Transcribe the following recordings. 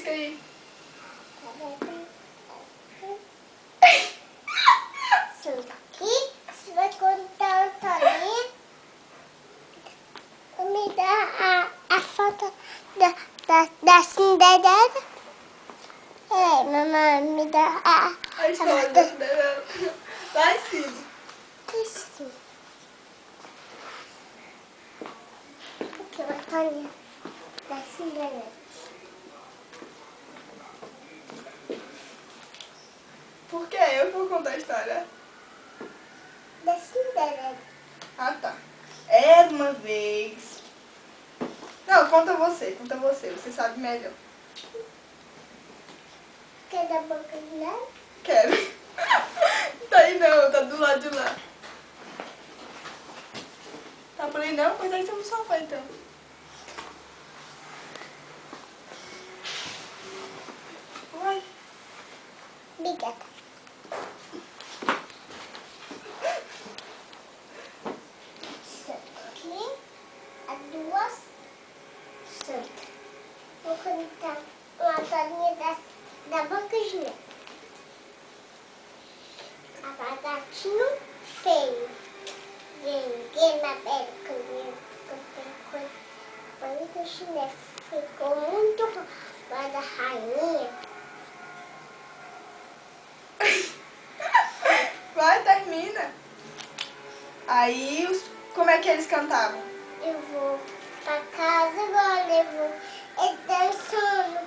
música aí. Senta aqui, você vai contar uma historinha. Me dá a foto da Cinderela. Mamãe, me dá A história da Cinderela. Lá em cima. Assim. Aqui, uma historinha da Cinderela. Por que eu vou contar a história? Da Cinderela. Ah, tá. Era uma vez... Não, conta você. Você sabe melhor. Quer dar boca de neve? Quero. Tá aí não, tá do lado de lá. Tá por aí não? Pois aí você no sofá então. Uai. Obrigada. Aqui, as duas santas. Vou contar uma historinha da boca de neve. A batatinho feio. Ninguém na beira comigo. Boca de neve ficou muito bom. Mas a rainha... Vai, termina. Aí, como é que eles cantavam? Eu vou pra casa agora, eu vou dançando.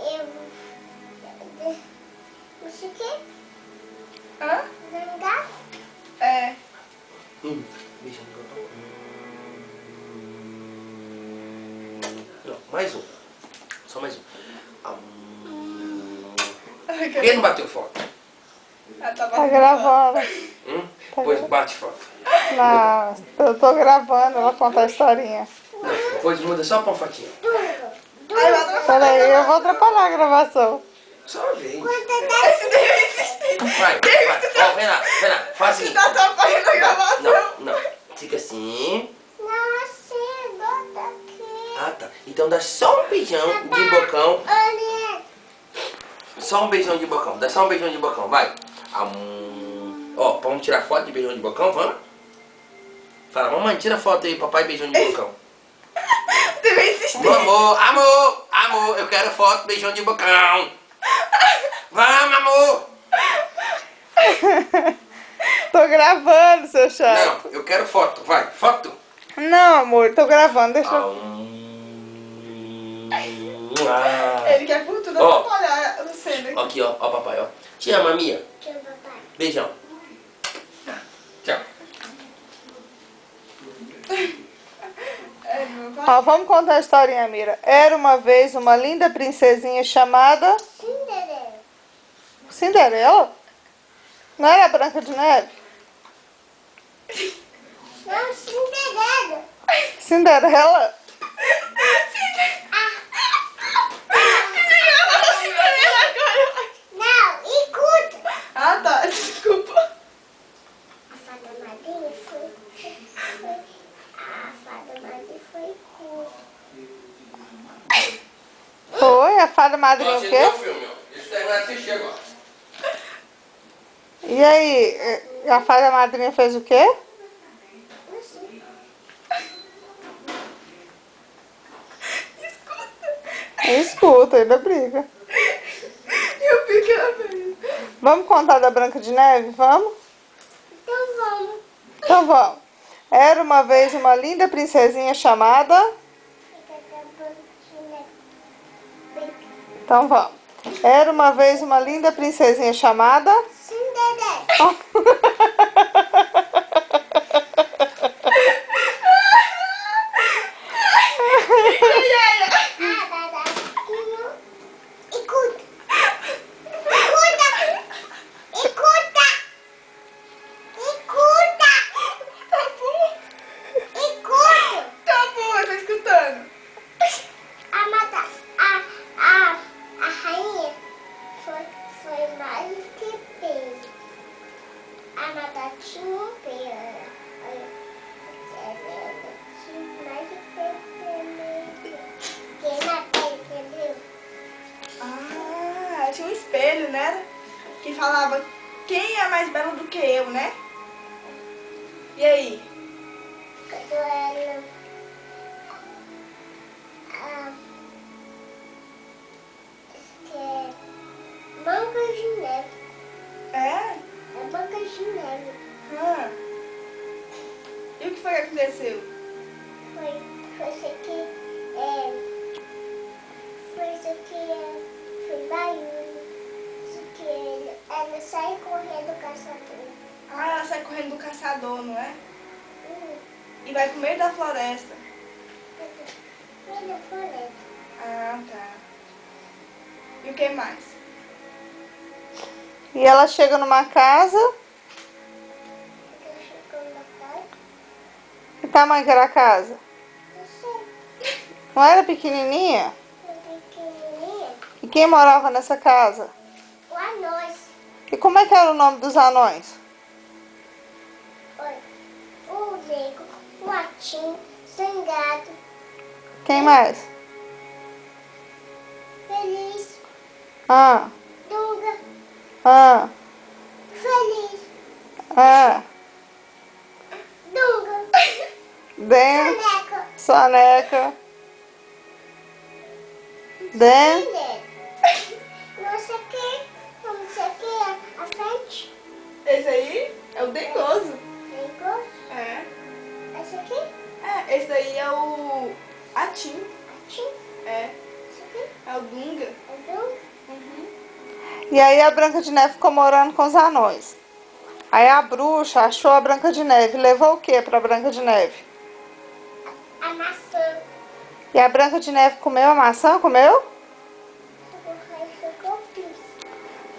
Eu vou... Não sei o quê? Hã? Zangar? É. Beijão de botão. Não, mais um. Só mais um. Por que não bateu foto? Ela tá Tá gravando. Pois bate foto. Não, eu tô gravando, ela conta a historinha. Depois muda só pra uma fotinha. Aí vai atrapalhar. Peraí, eu vou atrapalhar a gravação. Só uma vez. Esse daí eu insisti. Vai. Ó, vem lá. Faz assim. Você tá atrapalhando a gravação. Não. Fica assim. Não, assim, bota aqui. Ah, tá. Então dá só um beijão de bocão. Olha. Só um beijão de bocão. Dá só um beijão de bocão, vai. Ó, vamos tirar foto de beijão de bocão, vamos? Fala, mamãe, tira foto aí, papai, beijão de bocão. Você vai insistir. Amor, eu quero foto, beijão de bocão. Vamos, amor. Tô gravando, seu chato. Não, eu quero foto, vai, foto. Não, amor, tô gravando, deixa eu... Ele quer por tudo Ó. atrapalhar a cena. Aqui, ó, papai, ó. Te ama, Mia. Tchau, papai. Beijão. Tchau. É, meu pai. Ó, vamos contar a historinha, Mira. Era uma vez uma linda princesinha chamada... Cinderela. Cinderela? Não era a Branca de Neve? Não, Cinderela. Cinderela? Não, escuta. Ah, tá. Desculpa. A fada madrinha foi... A fada madrinha foi curta. Foi? A fada madrinha o Assistiu quê? o filme, ó. Deixa eu terminar de assistir agora. E aí, a fada madrinha fez o quê? Não sei. Escuta, ainda briga. Eu fiquei na frente. Vamos contar da Branca de Neve? Vamos? Então vamos. Então vamos. Era uma vez uma linda princesinha chamada... Fica acabando de neve. Então vamos. Era uma vez uma linda princesinha chamada... Cinderela. Escuta. Escuta. Escuta. Tá bom. Escuta. Tá bom, eu tô escutando. A rainha foi mais que peso. A espelho, né? Que falava quem é mais belo do que eu, né? E aí? Quando ela Branca de Neve. É? É Branca de Neve. Ah. E o que foi que aconteceu? Foi isso aqui. Foi isso aqui. Foi barulho. Isso aqui. Ela sai correndo do caçador. Ah, ela sai correndo do caçador, não é? E vai pro meio da floresta. Meio da floresta. Ah, tá. E o que mais? E ela chega numa casa. Ela chegou na casa. Que tamanho que era a casa? Não sei. Não era pequenininha? Foi pequenininha. E quem morava nessa casa? O anões. E como é que era o nome dos anões? Olha. O Lego. O Atim. Zangado. Quem mais? Feliz. Ah, Dunga. ah, Feliz. ah. Dunga. Den, Soneca. soneca. Den, Não sei o que. Não sei o que. A frente. Esse aí é o dengoso. Lego. É. Esse aqui. É, esse daí é o Atim. Atim. É. Esse aqui. É o Dunga. É Dunga. E aí a Branca de Neve ficou morando com os anões. Aí a bruxa achou a Branca de Neve. Levou o que pra Branca de Neve? A maçã. E a Branca de Neve comeu a maçã? Comeu? Aí chegou o príncipe.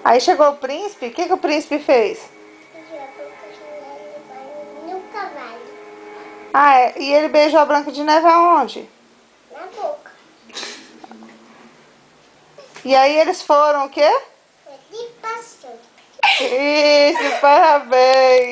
Aí chegou o príncipe. O que o príncipe fez? E a boca de neve vai no cavalo. Ah, é. E ele beijou a Branca de Neve aonde? Na boca. E aí eles foram o quê? Ele passou. Isso, parabéns!